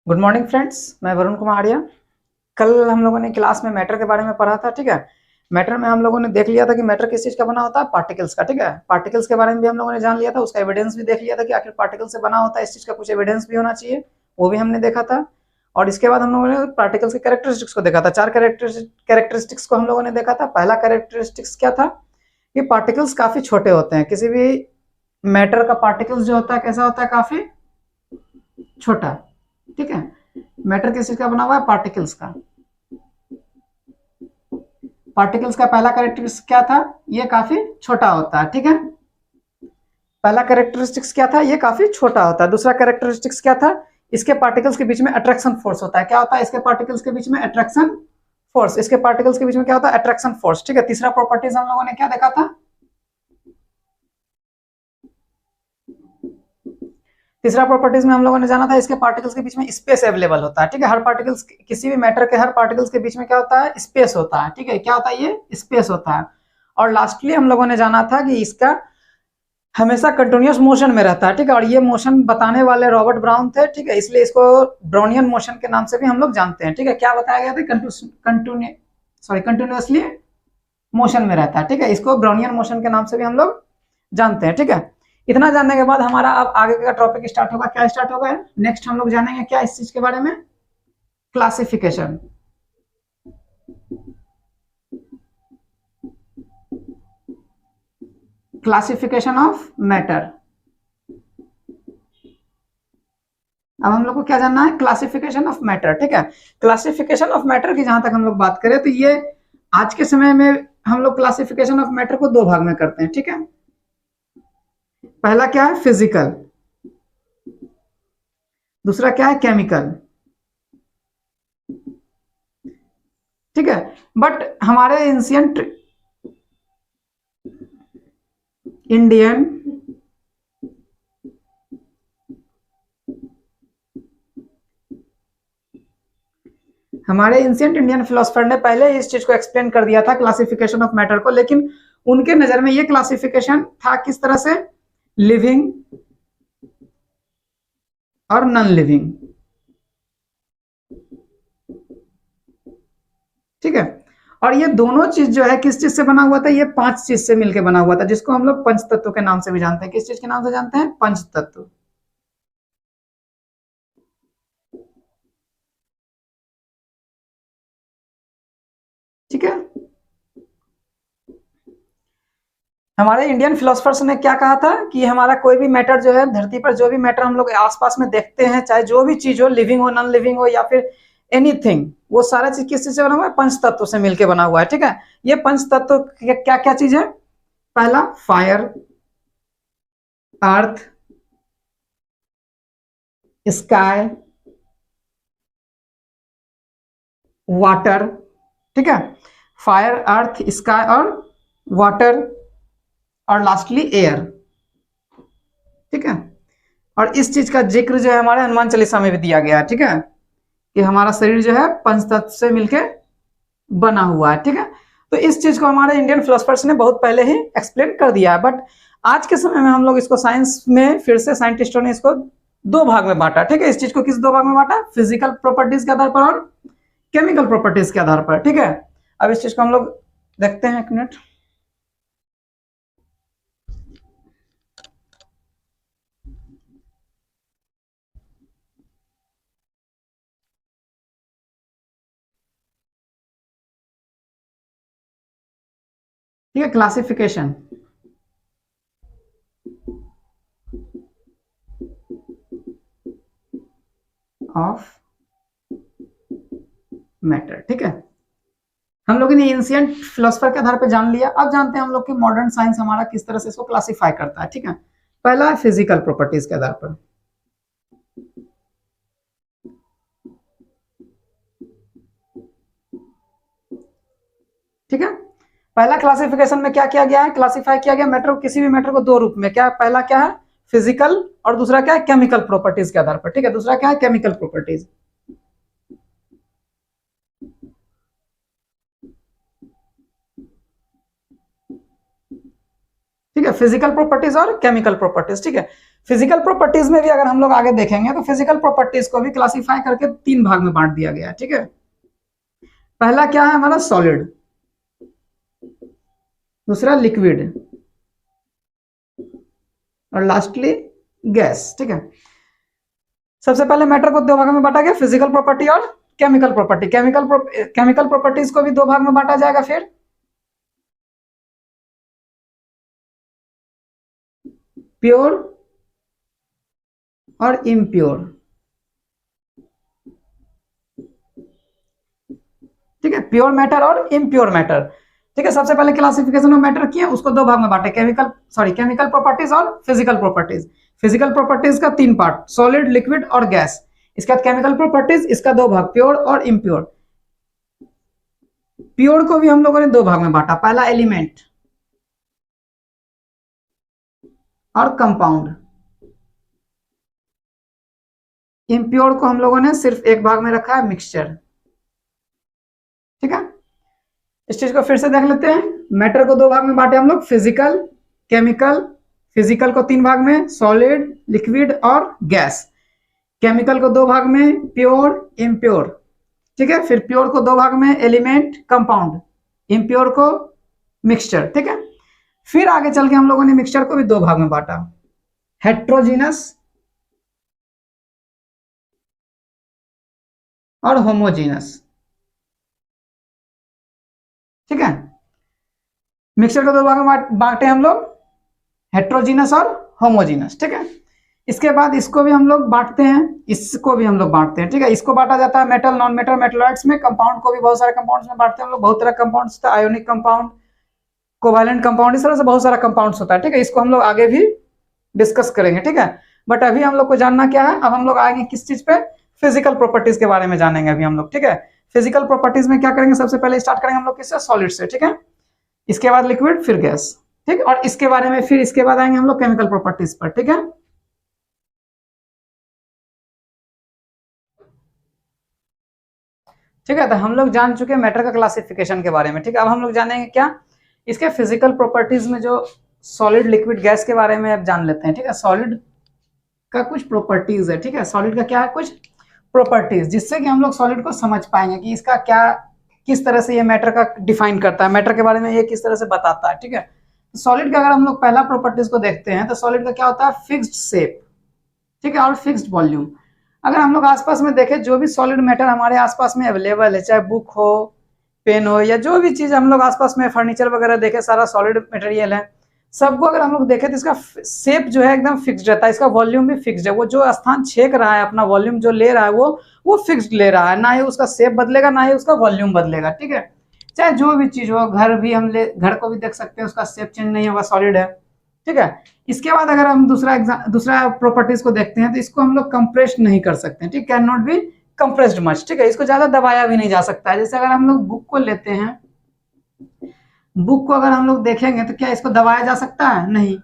Good morning friends, मैं वरुण कुमार आर्या। कल हम लोगों ने क्लास में मैटर के बारे में पढ़ा था। ठीक है, मैटर में हम लोगों ने देख लिया था कि मैटर किस चीज का बना होता है, पार्टिकल्स का। ठीक है, पार्टिकल्स के बारे में भी हम लोगों ने जान लिया था, उसका एविडेंस भी देख लिया था कि आखिर पार्टिकल से बना होता है, इस चीज का कुछ एविडेंस भी होना चाहिए, वो भी हमने देखा था। और इसके बाद हम लोगों ने पार्टिकल्स के कैरेक्टरिस्टिक्स को देखा था। चार कैरेक्टरिस्टिक्स को हम लोगों ने देखा था। पहला कैरेक्टरिस्टिक्स क्या था कि पार्टिकल्स काफी छोटे होते हैं। किसी भी मैटर का पार्टिकल्स जो होता है कैसा होता है, काफी छोटा। ठीक है, मैटर किस चीज का बना हुआ है, पार्टिकल्स का। पार्टिकल्स का पहला कैरेक्टरिस्टिक्स क्या था, ये काफी छोटा होता है। ठीक है, पहला कैरेक्टरिस्टिक्स क्या था, ये काफी छोटा होता है। दूसरा कैरेक्टरिस्टिक्स क्या था, इसके पार्टिकल्स के बीच में अट्रैक्शन फोर्स होता है। क्या होता है इसके पार्टिकल्स के बीच में, अट्रैक्शन फोर्स। इसके पार्टिकल्स के बीच में क्या होता है, अट्रैक्शन फोर्स। ठीक है, तीसरा प्रॉपर्टीज हम लोगों ने क्या देखा था, तीसरा प्रॉपर्टीज में हम लोगों ने जाना था इसके पार्टिकल्स के बीच में स्पेस अवेलेबल होता है। ठीक है, हर पार्टिकल्स, किसी भी मैटर के हर पार्टिकल्स के बीच में क्या होता है, स्पेस होता है। ठीक है, क्या होता है, ये स्पेस होता है। और लास्टली हम लोगों ने जाना था कि इसका हमेशा कंटिन्यूअस मोशन में रहता है। ठीक है, और ये मोशन बताने वाले रॉबर्ट ब्राउन थे। ठीक है, इसलिए इसको ब्राउनियन मोशन के नाम से भी हम लोग जानते हैं। ठीक है, क्या बताया गया था, कंटिन्यूअसली मोशन में रहता है। ठीक है, इसको ब्राउनियन मोशन के नाम से भी हम लोग जानते हैं। ठीक है, इतना जानने के बाद हमारा अब आगे का टॉपिक स्टार्ट होगा। क्या स्टार्ट होगा, नेक्स्ट हम लोग जानेंगे क्या इस चीज के बारे में, क्लासिफिकेशन। Classification of matter. अब हम लोग को क्या जानना है, क्लासिफिकेशन ऑफ मैटर। ठीक है, क्लासिफिकेशन ऑफ मैटर की जहां तक हम लोग बात करें तो ये आज के समय में हम लोग क्लासिफिकेशन ऑफ मैटर को दो भाग में करते हैं। ठीक है, पहला क्या है, फिजिकल। दूसरा क्या है, केमिकल। ठीक है, बट हमारे एंशियंट इंडियन हमारे एंशियंट इंडियन फिलोसफर ने पहले इस चीज को एक्सप्लेन कर दिया था, क्लासिफिकेशन ऑफ मैटर को। लेकिन उनके नजर में ये क्लासिफिकेशन था किस तरह से, लिविंग और नॉन लिविंग। ठीक है, और ये दोनों चीज जो है किस चीज से बना हुआ था, ये पांच चीज से मिलकर बना हुआ था, जिसको हम लोग पंच तत्व के नाम से भी जानते हैं। किस चीज के नाम से जानते हैं, पंच तत्व। ठीक है, हमारे इंडियन फिलोसफर्स ने क्या कहा था कि हमारा कोई भी मैटर जो है धरती पर, जो भी मैटर हम लोग आसपास में देखते हैं, चाहे जो भी चीज हो, लिविंग हो, नॉन लिविंग हो, या फिर एनीथिंग, वो सारा चीज किस चीज से बना हुआ है, पंच तत्व से मिलकर बना हुआ है। ठीक है, ये पंच तत्व क्या क्या चीज है, पहला फायर, अर्थ, स्काई, वाटर। ठीक है, फायर, अर्थ, स्काई और वाटर, और लास्टली एयर। ठीक है, और इस चीज का जिक्र जो है हमारे हनुमान चालीसा में भी दिया गया है। ठीक है, कि हमारा शरीर जो है पंचतत्व से मिलके बना हुआ है। ठीक है, तो इस चीज को हमारे इंडियन फिलोसफर्स ने बहुत पहले ही एक्सप्लेन कर दिया है। बट आज के समय में हम लोग इसको साइंस में फिर से साइंटिस्टों ने इसको दो भाग में बांटा। ठीक है, इस चीज को किस दो भाग में बांटा, फिजिकल प्रॉपर्टीज के आधार पर और केमिकल प्रॉपर्टीज के आधार पर। ठीक है, अब इस चीज को हम लोग देखते हैं, एक मिनट। ठीक है, क्लासिफिकेशन ऑफ मैटर। ठीक है, हम लोगों ने एंशियंट फिलोसफर के आधार पर जान लिया। अब जानते हैं हम लोग कि मॉडर्न साइंस हमारा किस तरह से इसको क्लासिफाई करता है। ठीक है, पहला है फिजिकल प्रॉपर्टीज के आधार पर। ठीक है, पहला क्लासिफिकेशन में क्या किया गया है, क्लासिफाई किया गया मैटर, किसी भी मैटर को दो रूप में। क्या, पहला क्या है, फिजिकल, और दूसरा क्या है, केमिकल प्रॉपर्टीज के आधार पर। ठीक है, दूसरा क्या है, केमिकल प्रॉपर्टीज। ठीक है, फिजिकल प्रॉपर्टीज और केमिकल प्रॉपर्टीज। ठीक है, फिजिकल प्रॉपर्टीज में भी अगर हम लोग आगे देखेंगे तो फिजिकल प्रॉपर्टीज को भी क्लासिफाई करके 3 भाग में बांट दिया गया है, ठीक है। पहला क्या है हमारा सॉलिड, दूसरा लिक्विड और लास्टली गैस, ठीक है। सबसे पहले मैटर को 2 भाग में बांटा गया, फिजिकल प्रॉपर्टी और केमिकल प्रॉपर्टी। केमिकल प्रॉपर्टीज को भी 2 भाग में बांटा जाएगा, फिर प्योर और इम्प्योर, ठीक है, प्योर मैटर और इम्प्योर मैटर, ठीक है। सबसे पहले क्लासिफिकेशन ऑफ मैटर किया, उसको 2 भाग में बांटे, केमिकल प्रॉपर्टीज और फिजिकल प्रॉपर्टीज। फिजिकल प्रॉपर्टीज का 3 पार्ट, सॉलिड, लिक्विड और गैस। इसके बाद केमिकल प्रॉपर्टीज, इसका 2 भाग, प्योर और इम्प्योर। प्योर को भी हम लोगों ने 2 भाग में बांटा, पहला एलिमेंट और कंपाउंड। इम्प्योर को हम लोगों ने सिर्फ 1 भाग में रखा है, मिक्सचर, ठीक है। इस चीज को फिर से देख लेते हैं। मैटर को 2 भाग में बांटे हम लोग, फिजिकल, केमिकल। फिजिकल को 3 भाग में, सॉलिड, लिक्विड और गैस। केमिकल को 2 भाग में, प्योर, इम्प्योर, ठीक है। फिर प्योर को 2 भाग में, एलिमेंट, कंपाउंड। इम्प्योर को मिक्सचर, ठीक है। फिर आगे चल के हम लोगों ने मिक्सचर को भी 2 भाग में बांटा, हेट्रोजीनस और होमोजीनस, ठीक है। मिक्सचर को 2 भाग में बांटे हम लोग, हेट्रोजीनस और होमोजीनस, ठीक है। इसके बाद इसको भी हम लोग बांटते हैं, इसको भी हम लोग बांटते हैं, ठीक है। इसको बांटा जाता है मेटल, नॉन मेटल, मेटलॉइड्स में। कंपाउंड को भी बहुत सारे कंपाउंड्स में बांटते हैं हम लोग, बहुत तरह कंपाउंड्स होता है, आयोनिक कंपाउंड, कोवैलेंट कंपाउंड, इस तरह से बहुत सारा कंपाउंड्स होता है, ठीक है। इसको हम लोग आगे भी डिस्कस करेंगे, ठीक है। बट अभी हम लोग को जानना क्या है, अब हम लोग आएंगे किस चीज पे, फिजिकल प्रॉपर्टीज के बारे में जानेंगे अभी हम लोग, ठीक है। फिजिकल प्रॉपर्टीज में क्या करेंगे, सबसे पहले स्टार्ट करेंगे हम लोग किससे, सॉलिड से, ठीक है। इसके बाद लिक्विड, फिर गैस, ठीक। और इसके बारे में फिर इसके बाद आएंगे हम लोग केमिकल प्रॉपर्टीज पर, ठीक है। ठीक है, तो हम लोग जान चुके हैं मैटर का क्लासिफिकेशन के बारे में, ठीक है। अब हम लोग जानेंगे क्या, इसके फिजिकल प्रॉपर्टीज में जो सॉलिड, लिक्विड, गैस के बारे में अब जान लेते हैं, ठीक है। सॉलिड का कुछ प्रॉपर्टीज है, ठीक है। सॉलिड का क्या है, कुछ प्रॉपर्टीज, जिससे कि हम लोग सॉलिड को समझ पाएंगे कि इसका क्या, किस तरह से ये मैटर का डिफाइन करता है, मैटर के बारे में ये किस तरह से बताता है, ठीक है। तो सॉलिड का अगर हम लोग पहला प्रॉपर्टीज को देखते हैं तो सॉलिड का क्या होता है, फिक्स्ड शेप, ठीक है, और फिक्स्ड वॉल्यूम। अगर हम लोग आसपास में देखें, जो भी सॉलिड मैटर हमारे आसपास में अवेलेबल है, चाहे बुक हो, पेन हो, या जो भी चीज हम लोग आसपास में फर्नीचर वगैरह देखें, सारा सॉलिड मटेरियल है, सबको अगर हम लोग देखें तो इसका शेप जो है एकदम फिक्स्ड रहता है, इसका वॉल्यूम भी फिक्स्ड है। वो जो स्थान छेक रहा है, अपना वॉल्यूम जो ले रहा है, वो फिक्स्ड ले रहा है, ना ही उसका शेप बदलेगा, ना ही उसका वॉल्यूम बदलेगा, ठीक है। चाहे जो भी चीज हो, घर भी हम घर को भी देख सकते हैं, उसका शेप चेंज नहीं होगा, सॉलिड है, ठीक है। इसके बाद अगर हम दूसरा प्रॉपर्टीज को देखते हैं तो इसको हम लोग कंप्रेस नहीं कर सकते, ठीक, can not be compressed much, ठीक है। इसको ज्यादा दबाया भी नहीं जा सकता है। जैसे अगर हम लोग बुक को लेते हैं, बुक को अगर हम लोग देखेंगे तो क्या इसको दबाया जा सकता है, नहीं।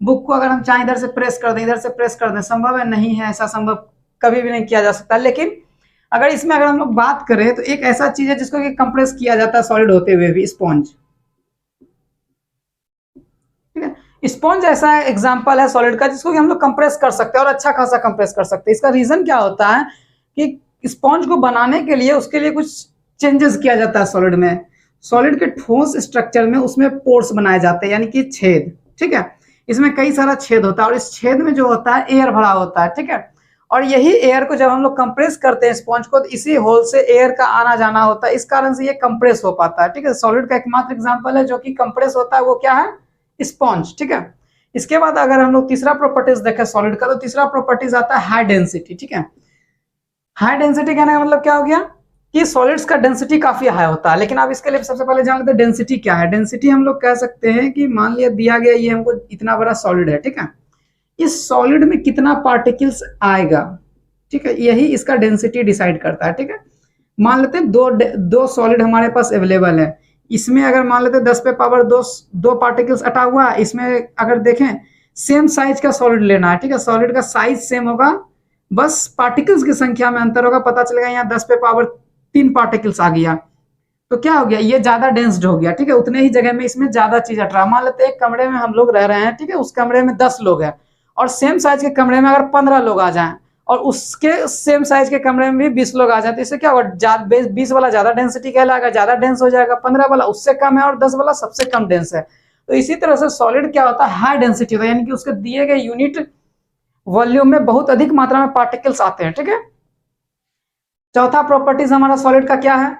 बुक को अगर हम चाहे इधर से प्रेस कर दें, इधर से प्रेस कर दें, संभव है, नहीं है, ऐसा संभव कभी भी नहीं किया जा सकता। लेकिन अगर इसमें अगर हम लोग बात करें तो एक ऐसा चीज है जिसको कि कंप्रेस किया जाता है सॉलिड होते हुए भी, स्पॉन्ज, ठीक है। स्पॉन्ज ऐसा एग्जांपल है सॉलिड का जिसको कि हम लोग कंप्रेस कर सकते हैं और अच्छा खासा कंप्रेस कर सकते हैं। इसका रीजन क्या होता है कि स्पॉन्ज को बनाने के लिए उसके लिए कुछ चेंजेस किया जाता है सॉलिड में। सॉलिड के ठोस स्ट्रक्चर में उसमें पोर्स बनाए जाते हैं, यानी कि छेद, ठीक है। इसमें कई सारा छेद होता है और इस छेद में जो होता है एयर भरा होता है, ठीक है। और यही एयर को जब हम लोग कंप्रेस करते हैं स्पॉन्ज को, तो इसी होल से एयर का आना जाना होता है, इस कारण से ये कंप्रेस हो पाता है, ठीक है। सॉलिड का एकमात्र एग्जांपल है जो कि कंप्रेस होता है, वो क्या है, स्पॉन्ज, ठीक है। इसके बाद अगर हम लोग तीसरा प्रॉपर्टीज देखें सॉलिड का, तो तीसरा प्रॉपर्टीज आता है हाई डेंसिटी, ठीक है। हाई डेंसिटी कहने का मतलब क्या हो गया कि सॉलिड्स का डेंसिटी काफी हाई होता है। लेकिन आप इसके लिए सबसे पहले जान लेते हैं डेंसिटी क्या है। डेंसिटी हम लोग कह सकते हैं कि मान लिया दिया गया ये हमको इतना बड़ा सॉलिड है, ठीक है, इस सॉलिड में कितना पार्टिकल्स आएगा, ठीक है, यही इसका डेंसिटी डिसाइड करता है, ठीक है। मान लेते हैं दो सॉलिड हमारे पास अवेलेबल है, इसमें अगर मान लेते हैं 10 पे पावर दो पार्टिकल्स अटा हुआ, इसमें अगर देखें सेम साइज का सॉलिड लेना है, ठीक है, सॉलिड का साइज सेम होगा, बस पार्टिकल्स की संख्या में अंतर होगा। पता चलेगा यहाँ 10 पे पावर 3 पार्टिकल्स आ गया, तो क्या हो गया, ये ज्यादा डेंस्ड हो गया, ठीक है। उतने ही जगह में इसमें ज्यादा चीज अट रहा। मान लेते हैं एक कमरे में हम लोग रह रहे हैं, ठीक है, उस कमरे में 10 लोग हैं और सेम साइज के कमरे में अगर 15 लोग आ जाएं और उसके सेम साइज के कमरे में भी 20 लोग आ जाए तो इससे क्या होगा, 20 वाला ज्यादा डेंसिटी कहलाएगा, ज्यादा डेंस हो जाएगा, 15 वाला उससे कम है और 10 वाला सबसे कम डेंस है। तो इसी तरह से सॉलिड क्या होता है, हाई डेंसिटी होता है, यानी कि उसके दिए गए यूनिट वॉल्यूम में बहुत अधिक मात्रा में पार्टिकल्स आते हैं। ठीक है, चौथा प्रॉपर्टीज हमारा सॉलिड का क्या है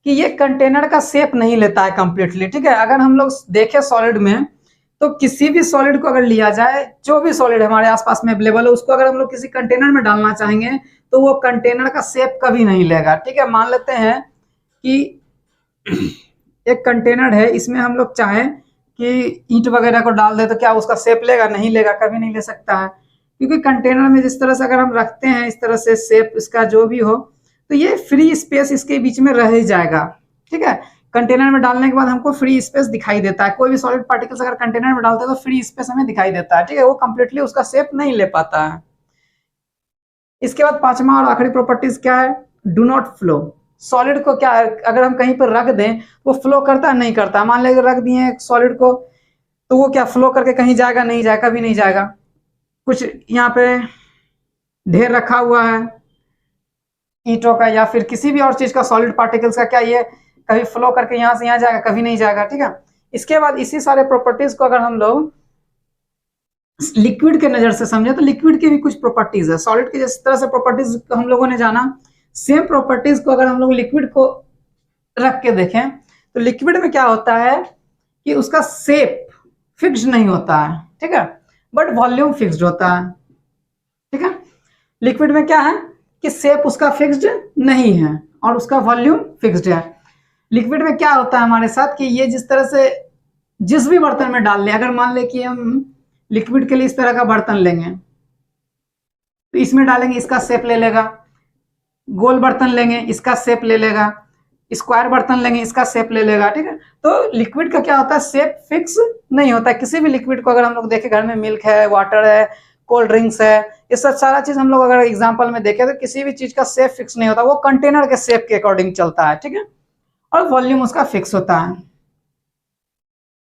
कि ये कंटेनर का शेप नहीं लेता है कंप्लीटली। ठीक है, अगर हम लोग देखें सॉलिड में तो किसी भी सॉलिड को अगर लिया जाए, जो भी सॉलिड हमारे आसपास में अवेलेबल है, उसको अगर हम लोग किसी कंटेनर में डालना चाहेंगे तो वो कंटेनर का शेप कभी नहीं लेगा। ठीक है, मान लेते हैं कि एक कंटेनर है, इसमें हम लोग चाहें कि ईंट वगैरह को डाल दे तो क्या उसका शेप लेगा, नहीं लेगा, कभी नहीं ले सकता है, क्योंकि कंटेनर में जिस तरह से अगर हम रखते हैं इस तरह से शेप इसका जो भी हो तो ये फ्री स्पेस इसके बीच में रह ही जाएगा। ठीक है, कंटेनर में डालने के बाद हमको फ्री स्पेस दिखाई देता है, कोई भी सॉलिड पार्टिकल्स अगर कंटेनर में डालते हैं तो फ्री स्पेस हमें दिखाई देता है। ठीक है, वो कंप्लीटली उसका शेप नहीं ले पाता है। इसके बाद पांचवा और आखिरी प्रॉपर्टीज क्या है, डू नॉट फ्लो। सॉलिड को क्या है, अगर हम कहीं पर रख दें वो फ्लो करता है, नहीं करता। मान लें रख दिए सॉलिड को तो वो क्या फ्लो करके कहीं जाएगा, नहीं जाएगा, कभी नहीं जाएगा। कुछ यहाँ पे ढेर रखा हुआ है ईंटों का या फिर किसी भी और चीज का, सॉलिड पार्टिकल्स का, क्या ये कभी फ्लो करके यहाँ से यहाँ जाएगा, कभी नहीं जाएगा। ठीक है, इसके बाद इसी सारे प्रॉपर्टीज को अगर हम लोग लिक्विड के नजर से समझे तो लिक्विड की भी कुछ प्रॉपर्टीज है। सॉलिड की जिस तरह से प्रॉपर्टीज हम लोगों ने जाना, सेम प्रॉपर्टीज को अगर हम लोग लिक्विड को रख के देखें तो लिक्विड में क्या होता है कि उसका शेप फिक्स नहीं होता है। ठीक है, बट वॉल्यूम फिक्स्ड होता है। ठीक है, लिक्विड में क्या है कि शेप उसका फिक्स्ड नहीं है और उसका वॉल्यूम फिक्स्ड है। लिक्विड में क्या होता है हमारे साथ कि ये जिस तरह से जिस भी बर्तन में डाल लें, अगर मान ले कि हम लिक्विड के लिए इस तरह का बर्तन लेंगे तो इसमें डालेंगे, इसका शेप ले लेगा। गोल बर्तन लेंगे, इसका शेप ले लेगा। स्क्वायर बर्तन लेंगे, इसका शेप ले लेगा। ठीक है, तो लिक्विड का क्या होता है, शेप फिक्स नहीं होता है। किसी भी लिक्विड को अगर हम लोग देखें, घर में मिल्क है, वाटर है, कोल्ड ड्रिंक्स है, ये सब सारा चीज हम लोग अगर एग्जांपल में देखें तो किसी भी चीज का शेप फिक्स नहीं होता, वो कंटेनर के शेप के अकॉर्डिंग चलता है। ठीक है, और वॉल्यूम उसका फिक्स होता है।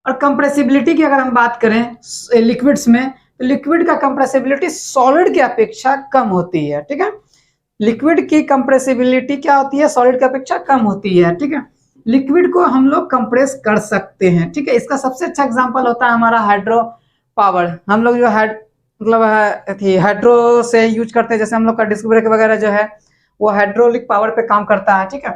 और कंप्रेसिबिलिटी की अगर हम बात करें लिक्विड्स में तो लिक्विड का कंप्रेसिबिलिटी सॉलिड की अपेक्षा कम होती है। ठीक है, लिक्विड की कंप्रेसिबिलिटी क्या होती है, सॉलिड की अपेक्षा कम होती है। ठीक है, लिक्विड को हम लोग कंप्रेस कर सकते हैं। ठीक है, इसका सबसे अच्छा एग्जांपल होता है हमारा हाइड्रो पावर। हम लोग जो मतलब हाइड्रो से यूज करते हैं, जैसे हम लोग का डिस्क ब्रेक वगैरह जो है वो हाइड्रोलिक पावर पे काम करता है। ठीक है,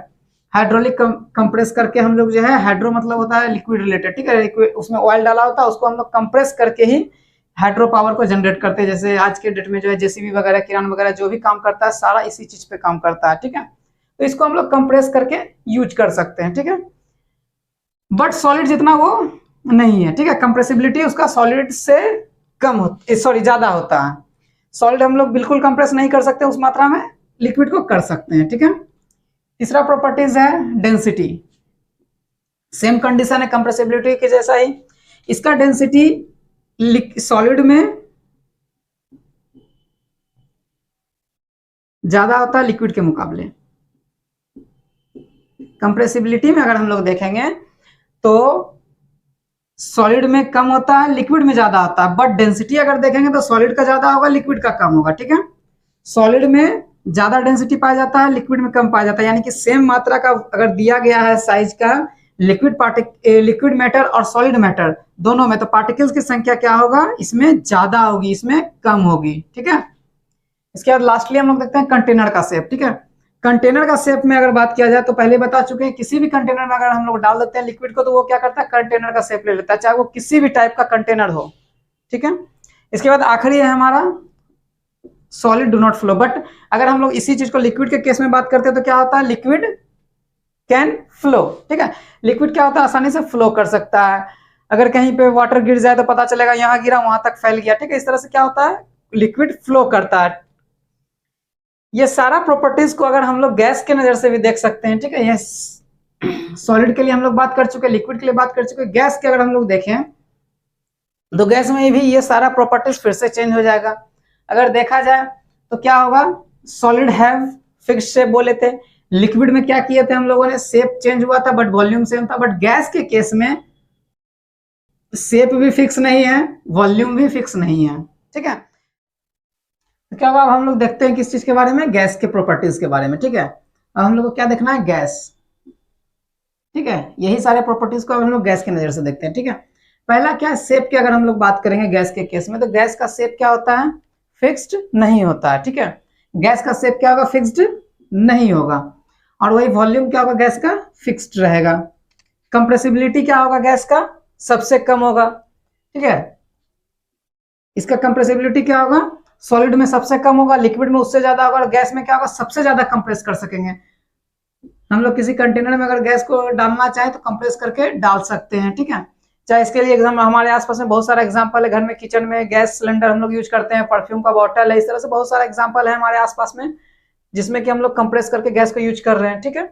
हाइड्रोलिक कंप्रेस करके हम लोग जो है, हाइड्रो मतलब होता है लिक्विड रिलेटेड। ठीक है, उसमें ऑयल डाला होता है, उसको हम लोग कंप्रेस करके ही हाइड्रो पावर को जनरेट करते हैं। जैसे आज के डेट में जो है जेसीबी वगैरह, किरान वगैरह जो भी काम करता है सारा इसी चीज पे काम करता है। ठीक है, तो इसको हम लोग कंप्रेस करके यूज कर सकते हैं। ठीक है, बट सॉलिड जितना वो नहीं है। ठीक है, कंप्रेसिबिलिटी उसका सॉलिड से कम सॉरी ज्यादा होता है। सॉलिड हम लोग बिल्कुल कंप्रेस नहीं कर सकते उस मात्रा में, लिक्विड को कर सकते हैं। ठीक है, तीसरा प्रॉपर्टीज है डेंसिटी। सेम कंडीशन है कंप्रेसिबिलिटी के जैसा ही, इसका डेंसिटी सॉलिड में ज्यादा होता है लिक्विड के मुकाबले। कंप्रेसिबिलिटी में अगर हम लोग देखेंगे तो सॉलिड में कम होता है, लिक्विड में ज्यादा होता है। बट डेंसिटी अगर देखेंगे तो सॉलिड का ज्यादा होगा, लिक्विड का कम होगा। ठीक है, सॉलिड में ज्यादा डेंसिटी पाया जाता है, लिक्विड में कम पाया जाता है। यानी कि सेम मात्रा का अगर दिया गया है साइज का लिक्विड मैटर और सॉलिड मैटर दोनों में, तो पार्टिकल्स की संख्या क्या होगा, इसमें ज्यादा होगी, इसमें कम होगी। ठीक है, इसके बाद लास्टली हम लोग देखते हैं कंटेनर का शेप। ठीक है, कंटेनर का शेप में अगर बात किया जाए तो पहले बता चुके हैं, किसी भी कंटेनर में अगर हम लोग डाल देते हैं लिक्विड को तो वो क्या करता है, कंटेनर का शेप ले लेता है, चाहे वो किसी भी टाइप का कंटेनर हो। ठीक है, इसके बाद आखिरी है हमारा solid do not flow. But अगर हम लोग इसी चीज को लिक्विड के केस में बात करते हैं तो क्या होता है, लिक्विड कैन फ्लो। ठीक है, लिक्विड क्या होता है, आसानी से फ्लो कर सकता है। अगर कहीं पे वाटर गिर जाए तो पता चलेगा यहाँ गिरा, वहां तक फैल गया। ठीक है, इस तरह से क्या होता है, लिक्विड फ्लो करता है। ये सारा प्रॉपर्टीज को अगर हम लोग गैस के नजर से भी देख सकते हैं। ठीक है, ये सॉलिड के लिए हम लोग बात कर चुके, लिक्विड के लिए बात कर चुके, गैस के अगर हम लोग देखें तो गैस में भी ये सारा प्रॉपर्टीज फिर से चेंज हो जाएगा। अगर देखा जाए तो क्या होगा, सॉलिड हैव फिक्स्ड शेप बोले थे, लिक्विड में क्या किए थे हम लोगों ने, शेप चेंज हुआ था बट वॉल्यूम सेम था। बट गैस के केस में शेप भी फिक्स नहीं है, वॉल्यूम भी फिक्स नहीं है। ठीक है, तो क्या होगा, अब हम लोग देखते हैं किस चीज के बारे में, गैस के प्रॉपर्टीज के बारे में। ठीक है, अब हम लोग को क्या देखना है, गैस। ठीक है, यही सारे प्रॉपर्टीज को अब हम लोग गैस की नजर से देखते हैं। ठीक है, पहला क्या है, शेप की अगर हम लोग बात करेंगे गैस के केस में, तो गैस का शेप क्या होता है, फिक्स्ड नहीं होता है। ठीक है, गैस का शेप क्या होगा, फिक्स्ड नहीं होगा। और वही वॉल्यूम क्या होगा, गैस का फिक्स्ड रहेगा। कंप्रेसिबिलिटी क्या होगा, गैस का सबसे कम होगा। ठीक है, इसका कंप्रेसिबिलिटी क्या होगा, सॉलिड में सबसे कम होगा, लिक्विड में उससे ज्यादा होगा, और गैस में क्या होगा, सबसे ज्यादा कंप्रेस कर सकेंगे। हम लोग किसी कंटेनर में अगर गैस को डालना चाहे तो कंप्रेस करके डाल सकते हैं। ठीक है, चाहे इसके लिए एग्जाम, हमारे आसपास में बहुत सारा एग्जांपल है, घर में किचन में गैस सिलेंडर हम लोग यूज करते हैं, परफ्यूम का बॉटल है, इस तरह से बहुत सारा एग्जांपल है हमारे आसपास में जिसमें कि हम लोग कंप्रेस करके गैस को यूज कर रहे हैं। ठीक है,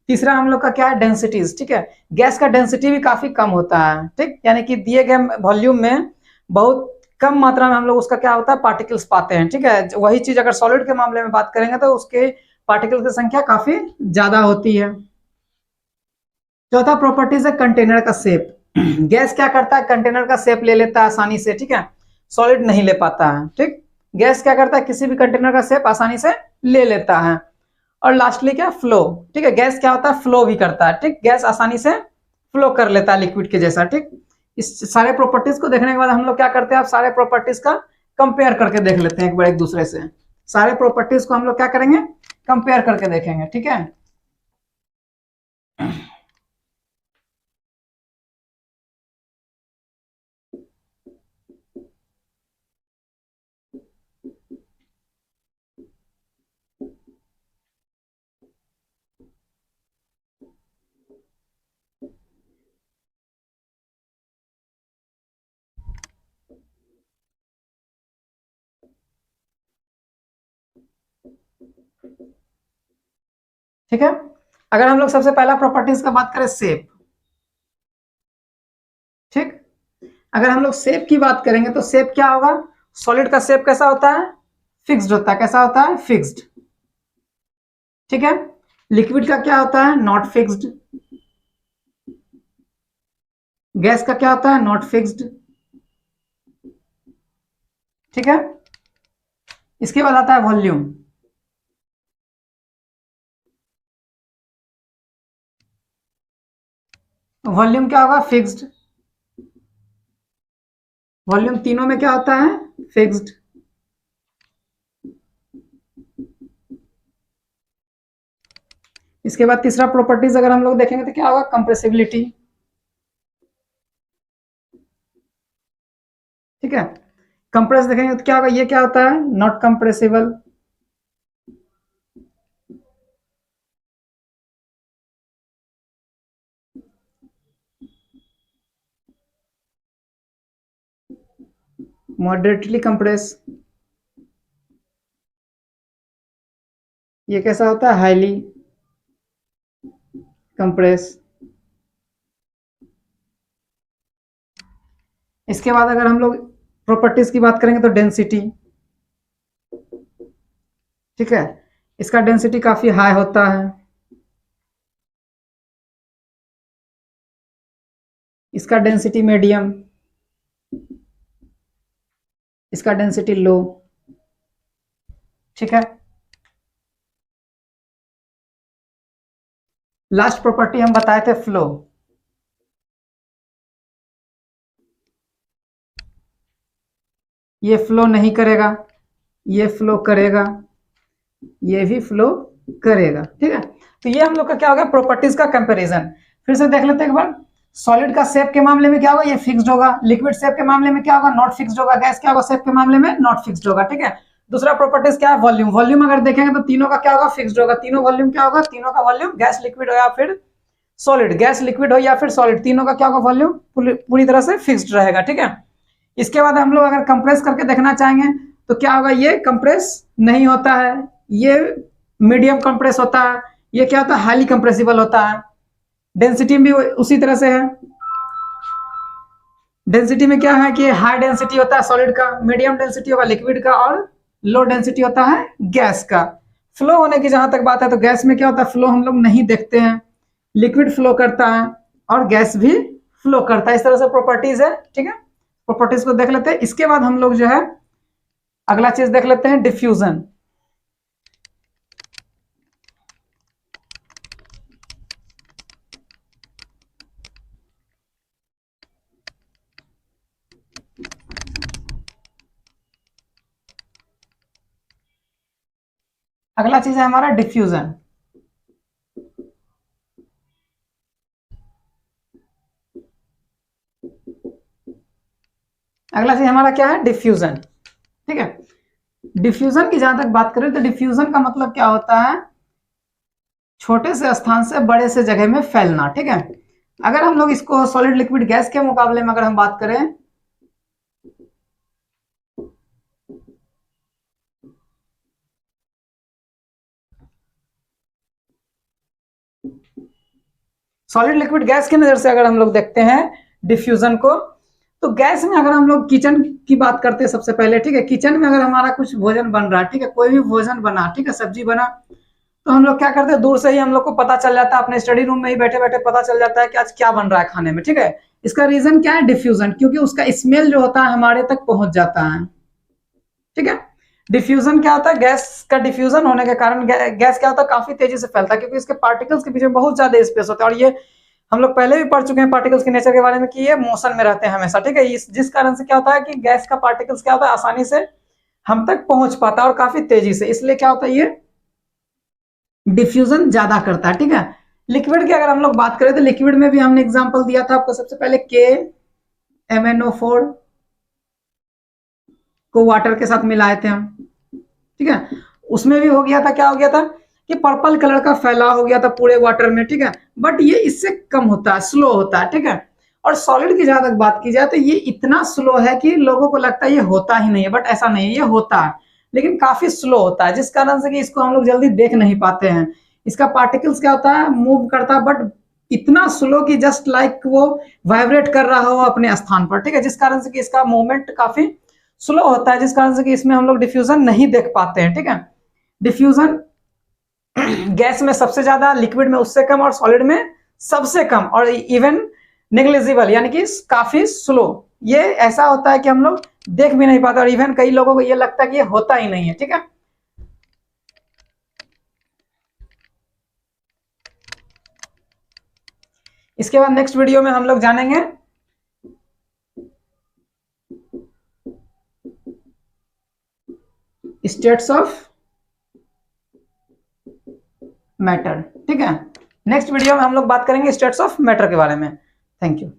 तीसरा हम लोग का क्या है, डेंसिटीज। ठीक है, गैस का डेंसिटी भी काफी कम होता है। ठीक, यानी कि दिए गए वॉल्यूम में बहुत कम मात्रा में हम लोग उसका क्या होता है, पार्टिकल्स पाते हैं। ठीक है, वही चीज अगर सॉलिड के मामले में बात करेंगे तो उसके पार्टिकल की संख्या काफी ज्यादा होती है। चौथा प्रॉपर्टीज है कंटेनर का शेप। गैस क्या करता है, कंटेनर का शेप ले लेता है आसानी से। ठीक है, सॉलिड नहीं ले पाता है। ठीक, गैस क्या करता है, किसी भी कंटेनर का शेप आसानी से ले लेता है। और लास्टली क्या, फ्लो। ठीक है, गैस क्या होता है, फ्लो भी करता है। ठीक, गैस आसानी से फ्लो कर लेता है लिक्विड के जैसा। ठीक, इस सारे प्रॉपर्टीज को देखने के बाद हम लोग क्या करते हैं, आप सारे प्रॉपर्टीज का कंपेयर करके देख लेते हैं एक बार एक दूसरे से। सारे प्रॉपर्टीज को हम लोग क्या करेंगे, कंपेयर करके देखेंगे। ठीक है, ठीक है। अगर हम लोग सबसे पहला प्रॉपर्टीज का बात करें, शेप। ठीक, अगर हम लोग शेप की बात करेंगे तो शेप क्या होगा, सॉलिड का शेप कैसा होता है, फिक्स्ड होता है। कैसा होता है, फिक्स्ड। ठीक है, लिक्विड का क्या होता है, नॉट फिक्स्ड। गैस का क्या होता है, नॉट फिक्स्ड। ठीक है, इसके बाद आता है वॉल्यूम। वॉल्यूम क्या होगा, फिक्स्ड। वॉल्यूम तीनों में क्या होता है, फिक्स्ड। इसके बाद तीसरा प्रॉपर्टीज अगर हम लोग देखेंगे तो क्या होगा, कंप्रेसिबिलिटी। ठीक है, कंप्रेस देखेंगे तो क्या होगा, ये क्या होता है, नॉट कंप्रेसिबल। मॉडरेटली कंप्रेस, ये कैसा होता है, हाईली कंप्रेस। इसके बाद अगर हम लोग प्रॉपर्टीज की बात करेंगे तो डेंसिटी। ठीक है, इसका डेंसिटी काफी हाई होता है। इसका डेंसिटी मीडियम, इसका डेंसिटी लो। ठीक है, लास्ट प्रॉपर्टी हम बताए थे, फ्लो। ये फ्लो नहीं करेगा, ये फ्लो करेगा, ये भी फ्लो करेगा। ठीक है, तो ये हम लोग का क्या होगा, प्रॉपर्टीज का कंपैरिजन। फिर से देख लेते हैं एक बार। सॉलिड का शेप के मामले में क्या होगा, ये फिक्स्ड होगा। लिक्विड शेप के मामले में क्या होगा, नॉट फिक्स्ड होगा। गैस क्या होगा, शेप के मामले में नॉट फिक्स्ड होगा। ठीक है, दूसरा प्रॉपर्टीज क्या है, वॉल्यूम। वॉल्यूम अगर देखेंगे तो तीनों का क्या होगा, फिक्स्ड होगा। तीनों वॉल्यूम क्या होगा, तीनों का वॉल्यूम, गैस लिक्विड हो या फिर सॉलिड, गैस लिक्विड हो या फिर सॉलिड, तीनों का क्या होगा, वॉल्यूम पूरी तरह से फिक्स्ड रहेगा। ठीक है, इसके बाद हम लोग अगर कंप्रेस करके देखना चाहेंगे तो क्या होगा, ये कंप्रेस नहीं होता है, ये मीडियम कंप्रेस होता है, ये क्या होता है, हाईली कंप्रेसिबल होता है। डेंसिटी भी उसी तरह से है। डेंसिटी में क्या है कि हाई डेंसिटी होता है सॉलिड का, मीडियम डेंसिटी होगा लिक्विड का, और लो डेंसिटी होता है गैस का। फ्लो होने की जहां तक बात है तो गैस में क्या होता है, फ्लो हम लोग नहीं देखते हैं। लिक्विड फ्लो करता है और गैस भी फ्लो करता है। इस तरह से प्रॉपर्टीज है। ठीक है, प्रॉपर्टीज को देख लेते हैं। इसके बाद हम लोग जो है अगला चीज देख लेते हैं, डिफ्यूजन। अगला चीज है हमारा डिफ्यूजन। अगला चीज हमारा क्या है, डिफ्यूजन। ठीक है, डिफ्यूजन की जहां तक बात करें तो डिफ्यूजन का मतलब क्या होता है, छोटे से स्थान से बड़े से जगह में फैलना। ठीक है, अगर हम लोग इसको सॉलिड लिक्विड गैस के मुकाबले में अगर हम बात करें, सॉलिड लिक्विड गैस की नजर से अगर हम लोग देखते हैं डिफ्यूजन को, तो गैस में अगर हम लोग किचन की बात करते हैं सबसे पहले, ठीक है, किचन में अगर हमारा कुछ भोजन बन रहा है, ठीक है, कोई भी भोजन बना, ठीक है, सब्जी बना, तो हम लोग क्या करते हैं, दूर से ही हम लोग को पता चल जाता है, अपने स्टडी रूम में ही बैठे बैठे पता चल जाता है कि आज क्या बन रहा है खाने में। ठीक है, इसका रीजन क्या है, डिफ्यूजन, क्योंकि उसका स्मेल जो होता है हमारे तक पहुंच जाता है। ठीक है, डिफ्यूजन क्या होता है, गैस का डिफ्यूजन होने के कारण गैस क्या होता है, काफी तेजी से फैलता है, क्योंकि इसके पार्टिकल्स के बीच में बहुत ज्यादा स्पेस होता है, और ये हम लोग पहले भी पढ़ चुके हैं पार्टिकल्स के नेचर के बारे में कि ये मोशन में रहते हैं हमेशा। ठीक है, जिस कारण से क्या होता है कि गैस का पार्टिकल्स क्या होता है, आसानी से हम तक पहुंच पाता है और काफी तेजी से, इसलिए क्या होता है, ये डिफ्यूजन ज्यादा करता है। ठीक है, लिक्विड की अगर हम लोग बात करें तो लिक्विड में भी हमने एग्जांपल दिया था आपको, सबसे पहले KMnO4 को वाटर के साथ मिलाए थे हम। ठीक है, उसमें भी हो गया था, क्या हो गया था कि पर्पल कलर का फैलाव हो गया था पूरे वाटर में। ठीक है, बट ये इससे कम होता है, स्लो होता है। ठीक है, और सॉलिड की जहां तक बात की जाए तो ये इतना स्लो है कि लोगों को लगता है ये होता ही नहीं है, बट ऐसा नहीं है, ये होता है लेकिन काफी स्लो होता है, जिस कारण से कि इसको हम लोग जल्दी देख नहीं पाते हैं। इसका पार्टिकल्स क्या होता है, मूव करता है, बट इतना स्लो कि जस्ट लाइक वो वाइब्रेट कर रहा हो अपने स्थान पर। ठीक है, जिस कारण से कि इसका मूवमेंट काफी स्लो होता है, जिस कारण से कि इसमें हम लोग डिफ्यूजन नहीं देख पाते हैं। ठीक है, डिफ्यूजन गैस में सबसे ज्यादा, लिक्विड में उससे कम, और सॉलिड में सबसे कम, और इवन नेग्लिजिबल, यानी कि काफी स्लो। ये ऐसा होता है कि हम लोग देख भी नहीं पाते, और इवन कई लोगों को ये लगता है कि ये होता ही नहीं है। ठीक है, इसके बाद नेक्स्ट वीडियो में हम लोग जानेंगे स्टेट्स ऑफ मैटर। ठीक है, नेक्स्ट वीडियो में हम लोग बात करेंगे स्टेट्स ऑफ मैटर के बारे में। Thank you.